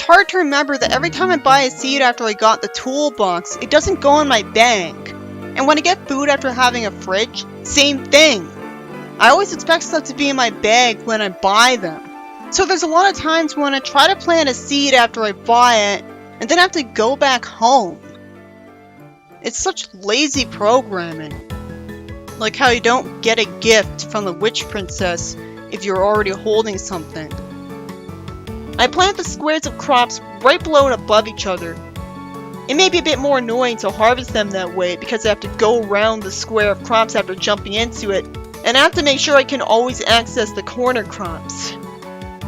hard to remember that every time I buy a seed after I got the toolbox, it doesn't go in my bag. And when I get food after having a fridge, same thing. I always expect stuff to be in my bag when I buy them. So there's a lot of times when I try to plant a seed after I buy it, and then have to go back home. It's such lazy programming. Like how you don't get a gift from the witch princess if you're already holding something. I plant the squares of crops right below and above each other. It may be a bit more annoying to harvest them that way because I have to go around the square of crops after jumping into it, and I have to make sure I can always access the corner crops.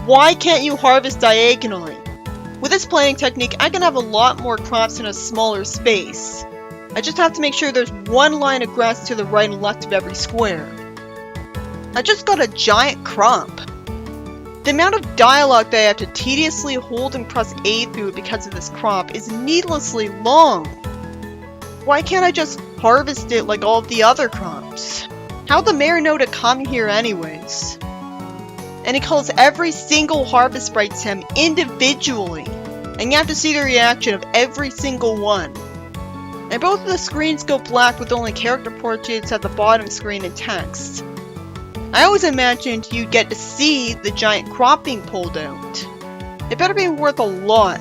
Why can't you harvest diagonally? With this planting technique, I can have a lot more crops in a smaller space. I just have to make sure there's one line of grass to the right and left of every square. I just got a giant crop. The amount of dialogue that I have to tediously hold and press A through because of this crop is needlessly long. Why can't I just harvest it like all of the other crops? How'd the mayor know to come here anyways? And he calls every single harvest sprite to him individually, and you have to see the reaction of every single one. And both of the screens go black with only character portraits at the bottom screen and text. I always imagined you'd get to see the giant crop being pulled out. It better be worth a lot,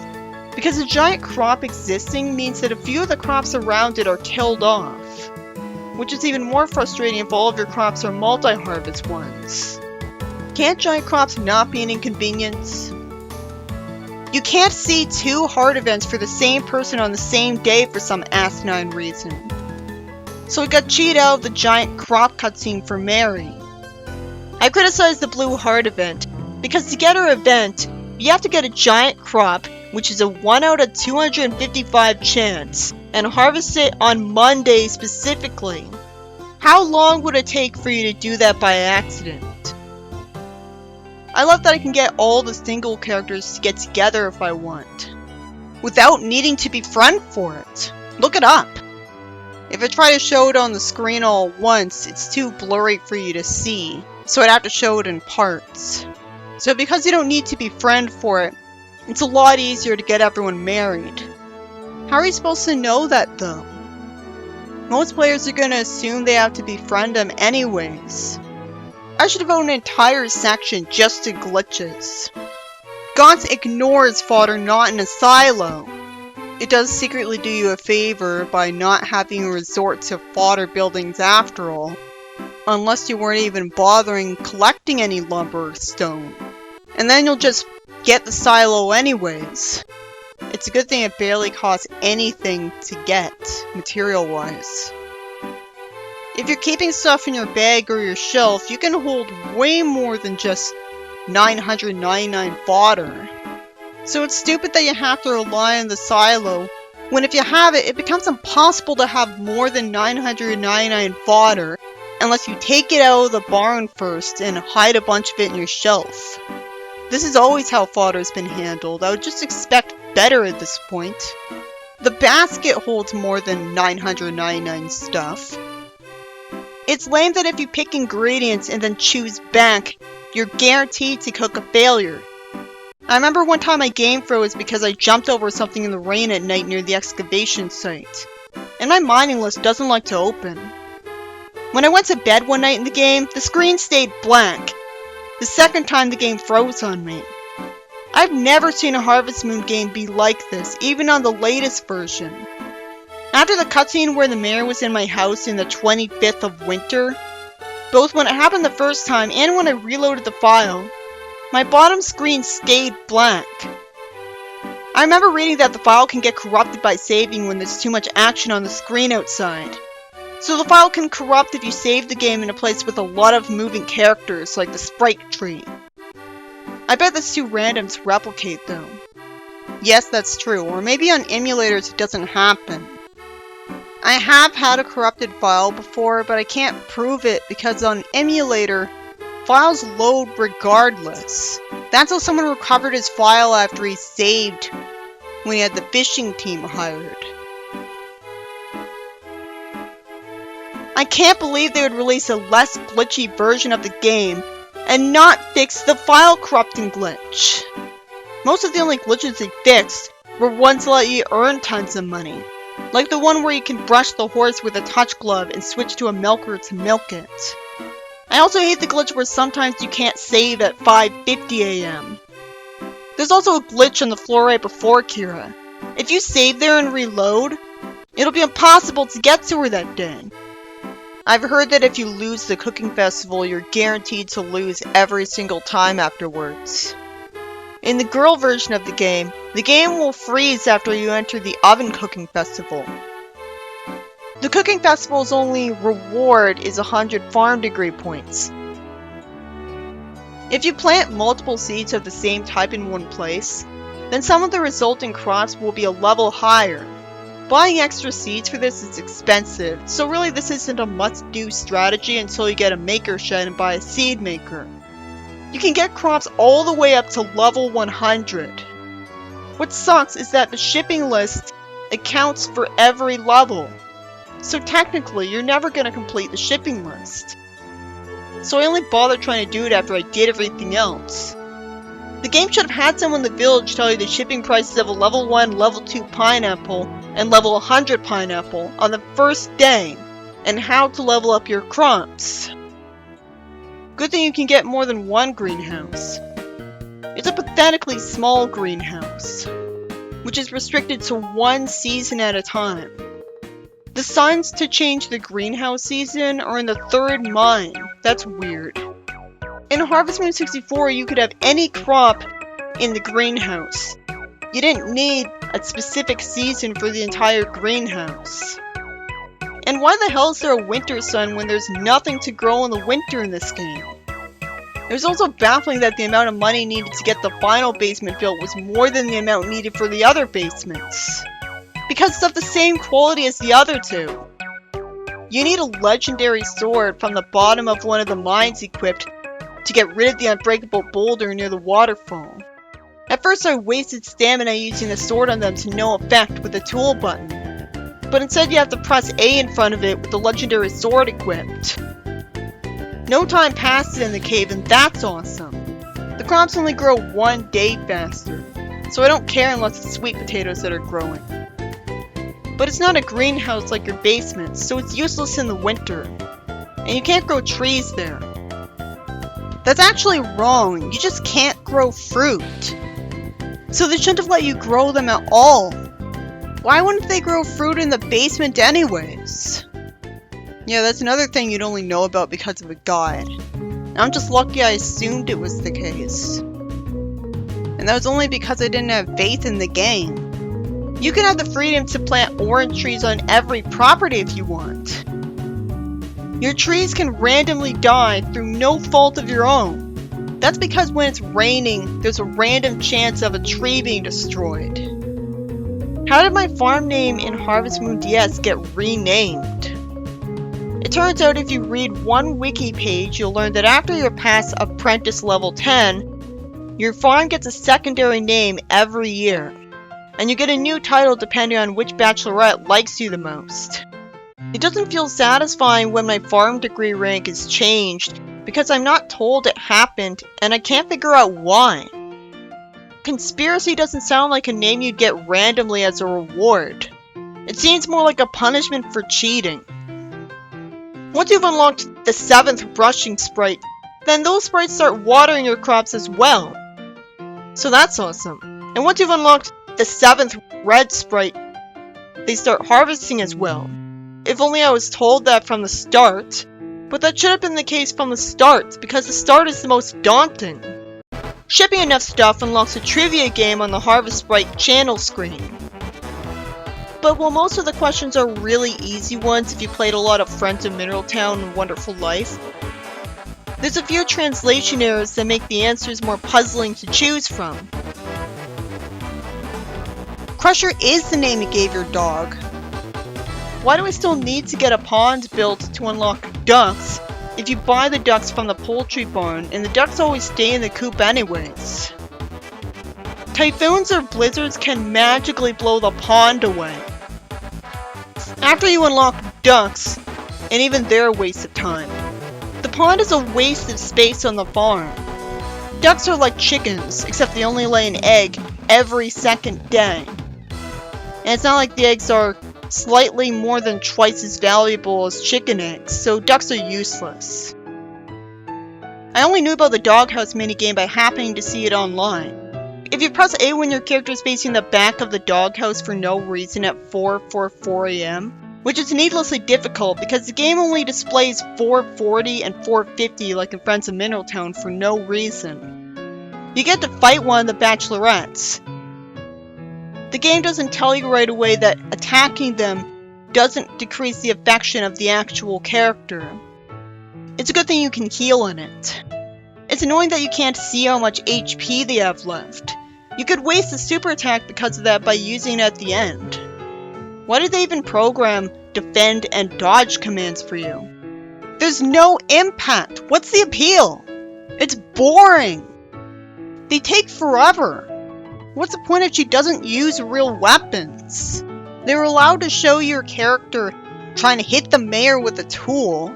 because a giant crop existing means that a few of the crops around it are killed off, which is even more frustrating if all of your crops are multi-harvest ones. Can't giant crops not be an inconvenience? You can't see 2 heart events for the same person on the same day for some asinine reason. So we got cheated out of the giant crop cutscene for Mary. I criticized the blue heart event, because to get her event, you have to get a giant crop, which is a 1 out of 255 chance, and harvest it on Monday specifically. How long would it take for you to do that by accident? I love that I can get all the single characters to get together if I want, without needing to befriend for it. Look it up. If I try to show it on the screen all at once, it's too blurry for you to see, so I'd have to show it in parts. So because you don't need to befriend for it, it's a lot easier to get everyone married. How are you supposed to know that though? Most players are gonna assume they have to befriend them anyways. I should devote an entire section just to glitches. GOTS ignores fodder not in a silo. It does secretly do you a favor by not having to resort to fodder buildings after all, unless you weren't even bothering collecting any lumber or stone. And then you'll just get the silo anyways. It's a good thing it barely costs anything to get, material-wise. If you're keeping stuff in your bag or your shelf, you can hold way more than just 999 fodder. So it's stupid that you have to rely on the silo, when if you have it, it becomes impossible to have more than 999 fodder, unless you take it out of the barn first and hide a bunch of it in your shelf. This is always how fodder's been handled. I would just expect better at this point. The basket holds more than 999 stuff. It's lame that if you pick ingredients and then choose back, you're guaranteed to cook a failure. I remember one time my game froze because I jumped over something in the rain at night near the excavation site, and my mining list doesn't like to open. When I went to bed one night in the game, the screen stayed blank. The second time the game froze on me. I've never seen a Harvest Moon game be like this, even on the latest version. After the cutscene where the mayor was in my house in the 25th of winter, both when it happened the first time and when I reloaded the file, my bottom screen stayed blank. I remember reading that the file can get corrupted by saving when there's too much action on the screen outside. So the file can corrupt if you save the game in a place with a lot of moving characters, like the sprite tree. I bet that's too random to replicate though. Yes, that's true, or maybe on emulators it doesn't happen. I have had a corrupted file before, but I can't prove it because on emulator, files load regardless. That's how someone recovered his file after he saved when he had the fishing team hired. I can't believe they would release a less glitchy version of the game and not fix the file corrupting glitch. Most of the only glitches they fixed were ones that let you earn tons of money. Like the one where you can brush the horse with a touch glove and switch to a milker to milk it. I also hate the glitch where sometimes you can't save at 5:50 AM. There's also a glitch on the floor right before Kira. If you save there and reload, it'll be impossible to get to her that day. I've heard that if you lose the cooking festival, you're guaranteed to lose every single time afterwards. In the girl version of the game will freeze after you enter the oven cooking festival. The cooking festival's only reward is 100 farm degree points. If you plant multiple seeds of the same type in one place, then some of the resulting crops will be a level higher. Buying extra seeds for this is expensive, so really this isn't a must-do strategy until you get a maker shed and buy a seed maker. You can get crops all the way up to level 100. What sucks is that the shipping list accounts for every level. So technically, you're never going to complete the shipping list. So I only bothered trying to do it after I did everything else. The game should have had someone in the village tell you the shipping prices of a level 1, level 2 pineapple, and level 100 pineapple on the first day, and how to level up your crops. Good thing you can get more than one greenhouse. It's a pathetically small greenhouse, which is restricted to one season at a time. The signs to change the greenhouse season are in the third mine. That's weird. In Harvest Moon 64, you could have any crop in the greenhouse. You didn't need a specific season for the entire greenhouse. And why the hell is there a winter sun when there's nothing to grow in the winter in this game? It was also baffling that the amount of money needed to get the final basement built was more than the amount needed for the other basements. Because it's of the same quality as the other two. You need a legendary sword from the bottom of one of the mines equipped to get rid of the unbreakable boulder near the waterfall. At first I wasted stamina using the sword on them to no effect with the tool button. But instead you have to press A in front of it with the legendary sword equipped. No time passes in the cave and that's awesome. The crops only grow 1 day faster, so I don't care unless it's sweet potatoes that are growing. But it's not a greenhouse like your basement, so it's useless in the winter. And you can't grow trees there. That's actually wrong, you just can't grow fruit. So they shouldn't have let you grow them at all. Why wouldn't they grow fruit in the basement anyways? Yeah, that's another thing you'd only know about because of a guide. I'm just lucky I assumed it was the case. And that was only because I didn't have faith in the game. You can have the freedom to plant orange trees on every property if you want. Your trees can randomly die through no fault of your own. That's because when it's raining, there's a random chance of a tree being destroyed. How did my farm name in Harvest Moon DS get renamed? It turns out if you read one wiki page, you'll learn that after you're past Apprentice level 10, your farm gets a secondary name every year. And you get a new title depending on which bachelorette likes you the most. It doesn't feel satisfying when my farm degree rank is changed because I'm not told it happened and I can't figure out why. Conspiracy doesn't sound like a name you'd get randomly as a reward. It seems more like a punishment for cheating. Once you've unlocked the 7th brushing sprite, then those sprites start watering your crops as well. So that's awesome. And once you've unlocked the 7th red sprite, they start harvesting as well. If only I was told that from the start. But that should have been the case from the start, because the start is the most daunting. Shipping enough stuff unlocks a trivia game on the Harvest Sprite channel screen. But while most of the questions are really easy ones if you played a lot of Friends of Mineral Town and Wonderful Life, there's a few translation errors that make the answers more puzzling to choose from. Crusher is the name you gave your dog. Why do I still need to get a pond built to unlock ducks if you buy the ducks from the poultry barn and the ducks always stay in the coop anyways? Typhoons or blizzards can magically blow the pond away. After you unlock ducks, and even they're a waste of time. The pond is a waste of space on the farm. Ducks are like chickens, except they only lay an egg every second day. And it's not like the eggs are slightly more than twice as valuable as chicken eggs, so ducks are useless. I only knew about the doghouse minigame by happening to see it online. If you press A when your character is facing the back of the doghouse for no reason at 4:44 AM, which is needlessly difficult because the game only displays 4:40 and 4:50 like in Friends of Mineral for no reason. You get to fight one of the bachelorettes. The game doesn't tell you right away that attacking them doesn't decrease the affection of the actual character. It's a good thing you can heal in it. It's annoying that you can't see how much HP they have left. You could waste the super attack because of that by using it at the end. Why did they even program defend and dodge commands for you? There's no impact! What's the appeal? It's boring! They take forever. What's the point if she doesn't use real weapons? They were allowed to show your character trying to hit the mayor with a tool.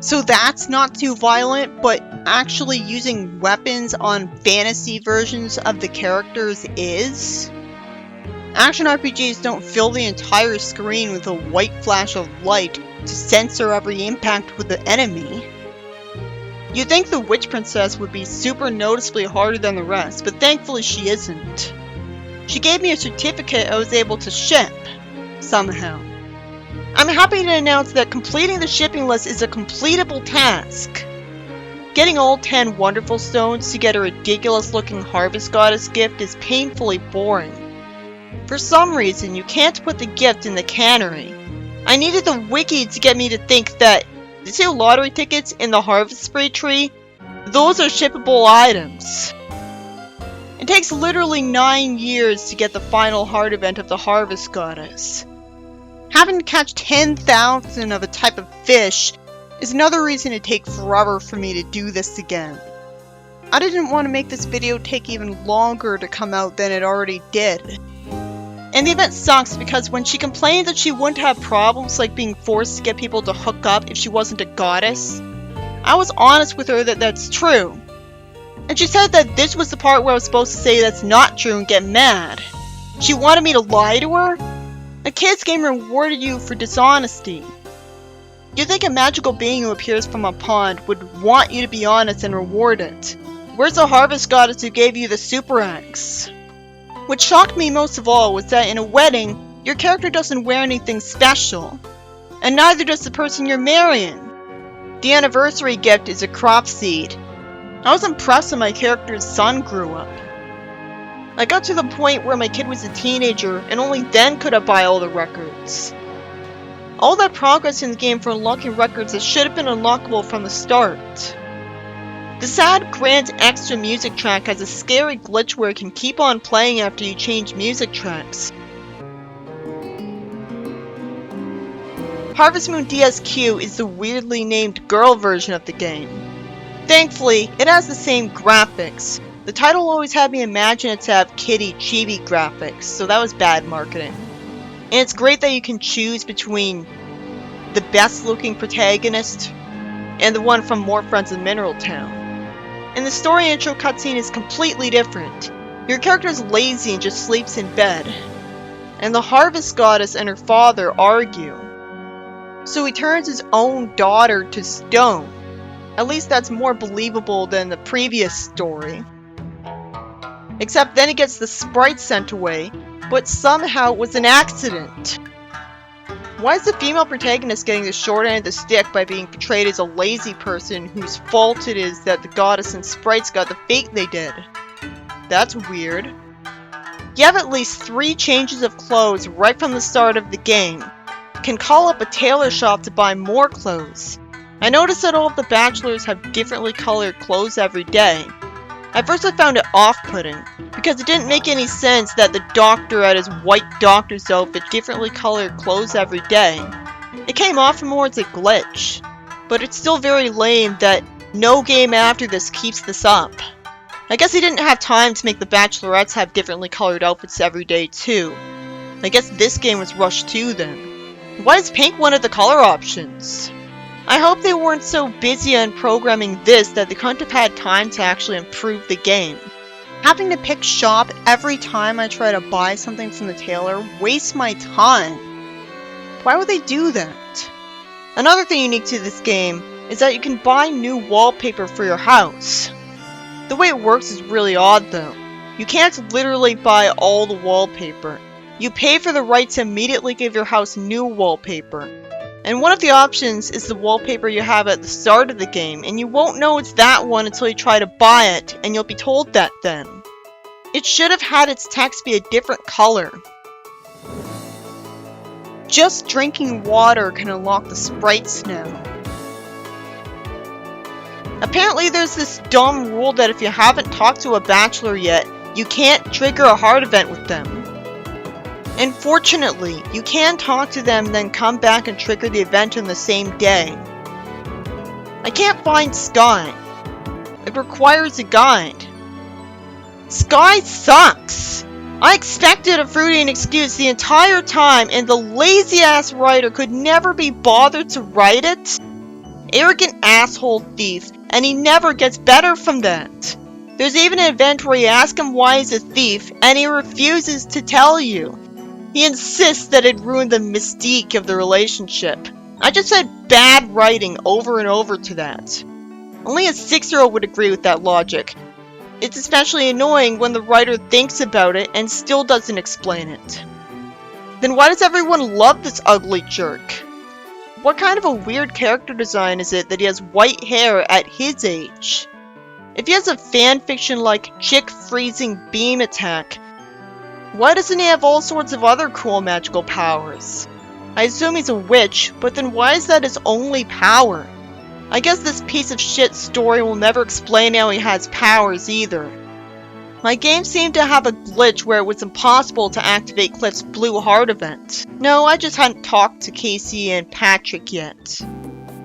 So that's not too violent, but actually using weapons on fantasy versions of the characters is? Action RPGs don't fill the entire screen with a white flash of light to censor every impact with the enemy. You'd think the Witch Princess would be super noticeably harder than the rest, but thankfully she isn't. She gave me a certificate I was able to ship, somehow. I'm happy to announce that completing the shipping list is a completable task. Getting all 10 wonderful stones to get a ridiculous looking harvest goddess gift is painfully boring. For some reason, you can't put the gift in the cannery. I needed the wiki to get me to think that the 2 lottery tickets in the harvest spree tree, those are shippable items. It takes literally 9 years to get the final heart event of the harvest goddess. Having to catch 10,000 of a type of fish is another reason it takes forever for me to do this again. I didn't want to make this video take even longer to come out than it already did. And the event sucks because when she complained that she wouldn't have problems like being forced to get people to hook up if she wasn't a goddess, I was honest with her that that's true. And she said that this was the part where I was supposed to say that's not true and get mad. She wanted me to lie to her? A kids game rewarded you for dishonesty. You'd think a magical being who appears from a pond would want you to be honest and reward it. Where's the harvest goddess who gave you the super eggs? What shocked me most of all was that in a wedding, your character doesn't wear anything special. And neither does the person you're marrying. The anniversary gift is a crop seed. I was impressed when my character's son grew up. I got to the point where my kid was a teenager, and only then could I buy all the records. All that progress in the game for unlocking records that should have been unlockable from the start. The sad grand extra music track has a scary glitch where it can keep on playing after you change music tracks. Harvest Moon DSQ is the weirdly named girl version of the game. Thankfully, it has the same graphics. The title always had me imagine it to have kitty chibi graphics, so that was bad marketing. And it's great that you can choose between the best looking protagonist and the one from More Friends in Mineral Town. And the story intro cutscene is completely different. Your character is lazy and just sleeps in bed. And the harvest goddess and her father argue. So he turns his own daughter to stone. At least that's more believable than the previous story. Except then he gets the sprite sent away, but somehow it was an accident. Why is the female protagonist getting the short end of the stick by being portrayed as a lazy person whose fault it is that the goddess and sprites got the fate they did? That's weird. You have at least 3 changes of clothes right from the start of the game. You can call up a tailor shop to buy more clothes. I noticed that all of the bachelors have differently colored clothes every day. At first I found it off-putting, because it didn't make any sense that the doctor had his white doctor's outfit differently colored clothes every day. It came off more as a glitch, but it's still very lame that no game after this keeps this up. I guess he didn't have time to make the bachelorettes have differently colored outfits every day too. I guess this game was rushed too then. Why is pink one of the color options? I hope they weren't so busy on programming this that they couldn't have had time to actually improve the game. Having to pick shop every time I try to buy something from the tailor wastes my time. Why would they do that? Another thing unique to this game is that you can buy new wallpaper for your house. The way it works is really odd though. You can't literally buy all the wallpaper. You pay for the right to immediately give your house new wallpaper. And one of the options is the wallpaper you have at the start of the game, and you won't know it's that one until you try to buy it, and you'll be told that then. It should have had its text be a different color. Just drinking water can unlock the sprites now. Apparently there's this dumb rule that if you haven't talked to a bachelor yet, you can't trigger a heart event with them. Unfortunately, you can talk to them and then come back and trigger the event on the same day. I can't find Sky. It requires a guide. Sky sucks! I expected a fruity and excuse the entire time and the lazy-ass writer could never be bothered to write it. Arrogant asshole thief, and he never gets better from that. There's even an event where you ask him why he's a thief, and he refuses to tell you. He insists that it ruined the mystique of the relationship. I just said bad writing over and over to that. Only a 6-year-old would agree with that logic. It's especially annoying when the writer thinks about it and still doesn't explain it. Then why does everyone love this ugly jerk? What kind of a weird character design is it that he has white hair at his age? If he has a fanfiction like chick freezing beam attack, why doesn't he have all sorts of other cool magical powers? I assume he's a witch, but then why is that his only power? I guess this piece of shit story will never explain how he has powers either. My game seemed to have a glitch where it was impossible to activate Cliff's blue heart event. No, I just hadn't talked to Casey and Patrick yet.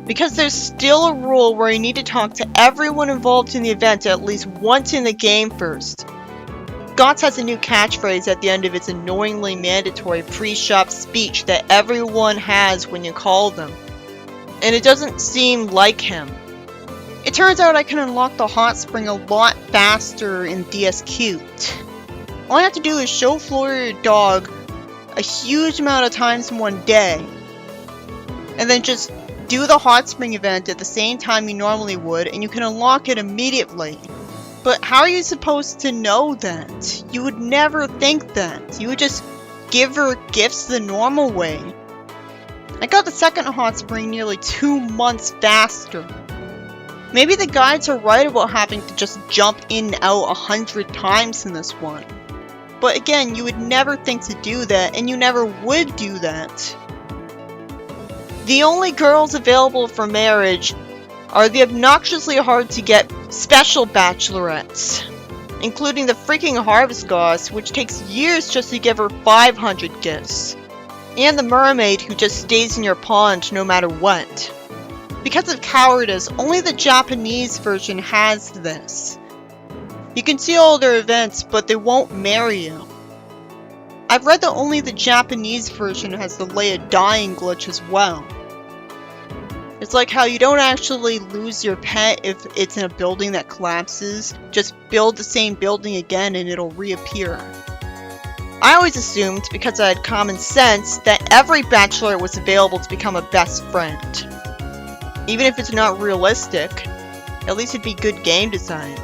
Because there's still a rule where you need to talk to everyone involved in the event at least once in the game first. Gots has a new catchphrase at the end of its annoyingly mandatory pre-shop speech that everyone has when you call them. And it doesn't seem like him. It turns out I can unlock the hot spring a lot faster in DS Cute. All I have to do is show Flora your dog a huge amount of times in one day. And then just do the hot spring event at the same time you normally would, and you can unlock it immediately. But how are you supposed to know that? You would never think that. You would just give her gifts the normal way. I got the second hot spring nearly 2 months faster. Maybe the guides are right about having to just jump in and out 100 times in this one. But again, you would never think to do that, and you never would do that. The only girls available for marriage are the obnoxiously hard to get special bachelorettes, including the freaking Harvest Goddess, which takes years just to give her 500 gifts, and the mermaid who just stays in your pond no matter what. Because of cowardice, only the Japanese version has this. You can see all their events, but they won't marry you. I've read that only the Japanese version has the Leia dying glitch as well. It's like how you don't actually lose your pet if it's in a building that collapses. Just build the same building again and it'll reappear. I always assumed, because I had common sense, that every bachelor was available to become a best friend. Even if it's not realistic, at least it'd be good game design.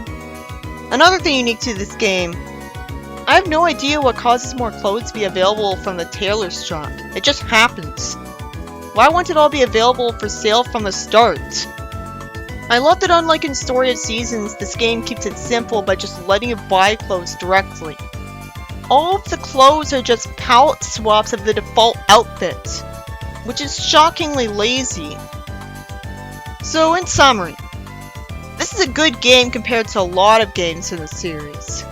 Another thing unique to this game, I have no idea what causes more clothes to be available from the tailor's shop. It just happens. Why won't it all be available for sale from the start? I love that unlike in Story of Seasons, this game keeps it simple by just letting you buy clothes directly. All of the clothes are just palette swaps of the default outfit, which is shockingly lazy. So in summary, this is a good game compared to a lot of games in the series.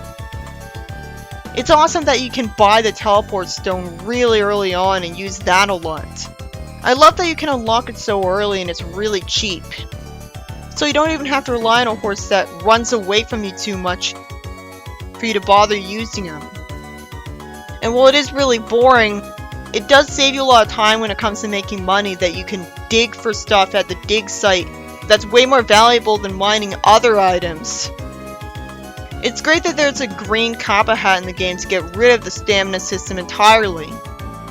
It's awesome that you can buy the teleport stone really early on and use that a lot. I love that you can unlock it so early and it's really cheap. So you don't even have to rely on a horse that runs away from you too much for you to bother using him. And while it is really boring, it does save you a lot of time when it comes to making money, that you can dig for stuff at the dig site that's way more valuable than mining other items. It's great that there's a green Kappa hat in the game to get rid of the stamina system entirely,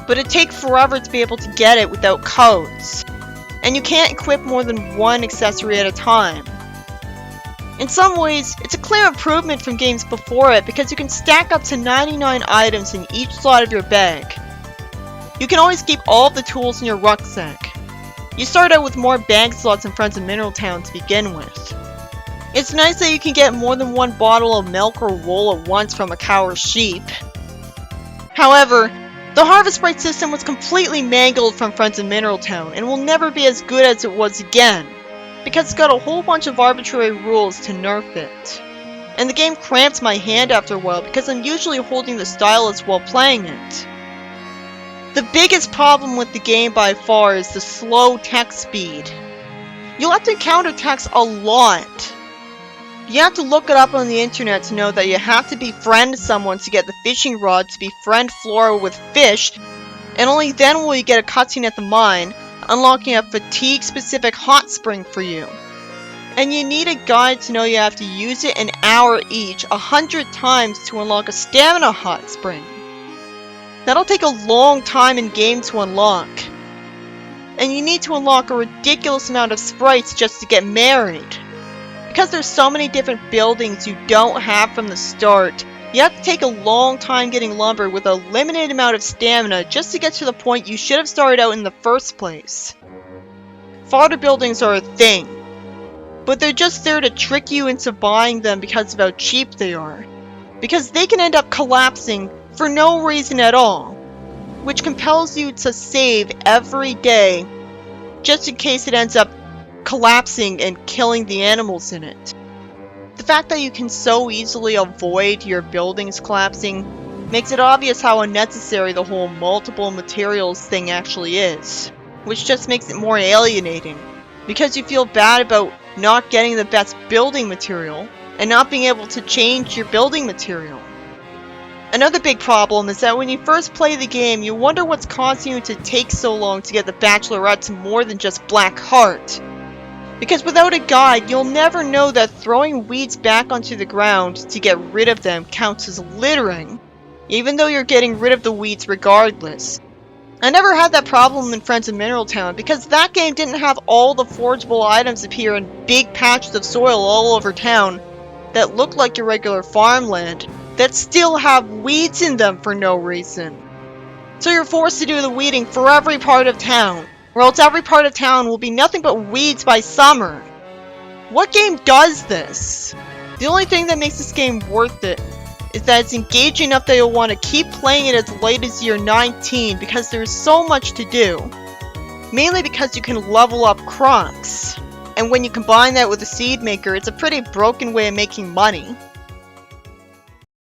but it takes forever to be able to get it without codes, and you can't equip more than one accessory at a time. In some ways, it's a clear improvement from games before it because you can stack up to 99 items in each slot of your bag. You can always keep all of the tools in your rucksack. You start out with more bag slots in Friends of Mineral Town to begin with. It's nice that you can get more than one bottle of milk or wool at once from a cow or sheep. However, the Harvest Sprite system was completely mangled from Friends of Mineral Town and will never be as good as it was again, because it's got a whole bunch of arbitrary rules to nerf it. And the game cramps my hand after a while because I'm usually holding the stylus while playing it. The biggest problem with the game by far is the slow text speed. You'll have to encounter text a lot. You have to look it up on the internet to know that you have to befriend someone to get the fishing rod to befriend Flora with fish, and only then will you get a cutscene at the mine, unlocking a fatigue-specific hot spring for you. And you need a guide to know you have to use it an hour each, 100 times to unlock a stamina hot spring. That'll take a long time in game to unlock. And you need to unlock a ridiculous amount of sprites just to get married. Because there's so many different buildings you don't have from the start, you have to take a long time getting lumber with a limited amount of stamina just to get to the point you should have started out in the first place. Fodder buildings are a thing, but they're just there to trick you into buying them because of how cheap they are. Because they can end up collapsing for no reason at all, which compels you to save every day just in case it ends up collapsing and killing the animals in it. The fact that you can so easily avoid your buildings collapsing makes it obvious how unnecessary the whole multiple materials thing actually is, which just makes it more alienating, because you feel bad about not getting the best building material and not being able to change your building material. Another big problem is that when you first play the game, you wonder what's causing you to take so long to get the Bachelorette to more than just Black Heart. Because without a guide, you'll never know that throwing weeds back onto the ground to get rid of them counts as littering, even though you're getting rid of the weeds regardless. I never had that problem in Friends of Mineral Town because that game didn't have all the forgeable items appear in big patches of soil all over town that look like your regular farmland that still have weeds in them for no reason. So you're forced to do the weeding for every part of town, or else every part of town will be nothing but weeds by summer. What game does this? The only thing that makes this game worth it is that it's engaging enough that you'll want to keep playing it as late as you're 19 because there's so much to do. Mainly because you can level up Crocs. And when you combine that with a seed maker, it's a pretty broken way of making money.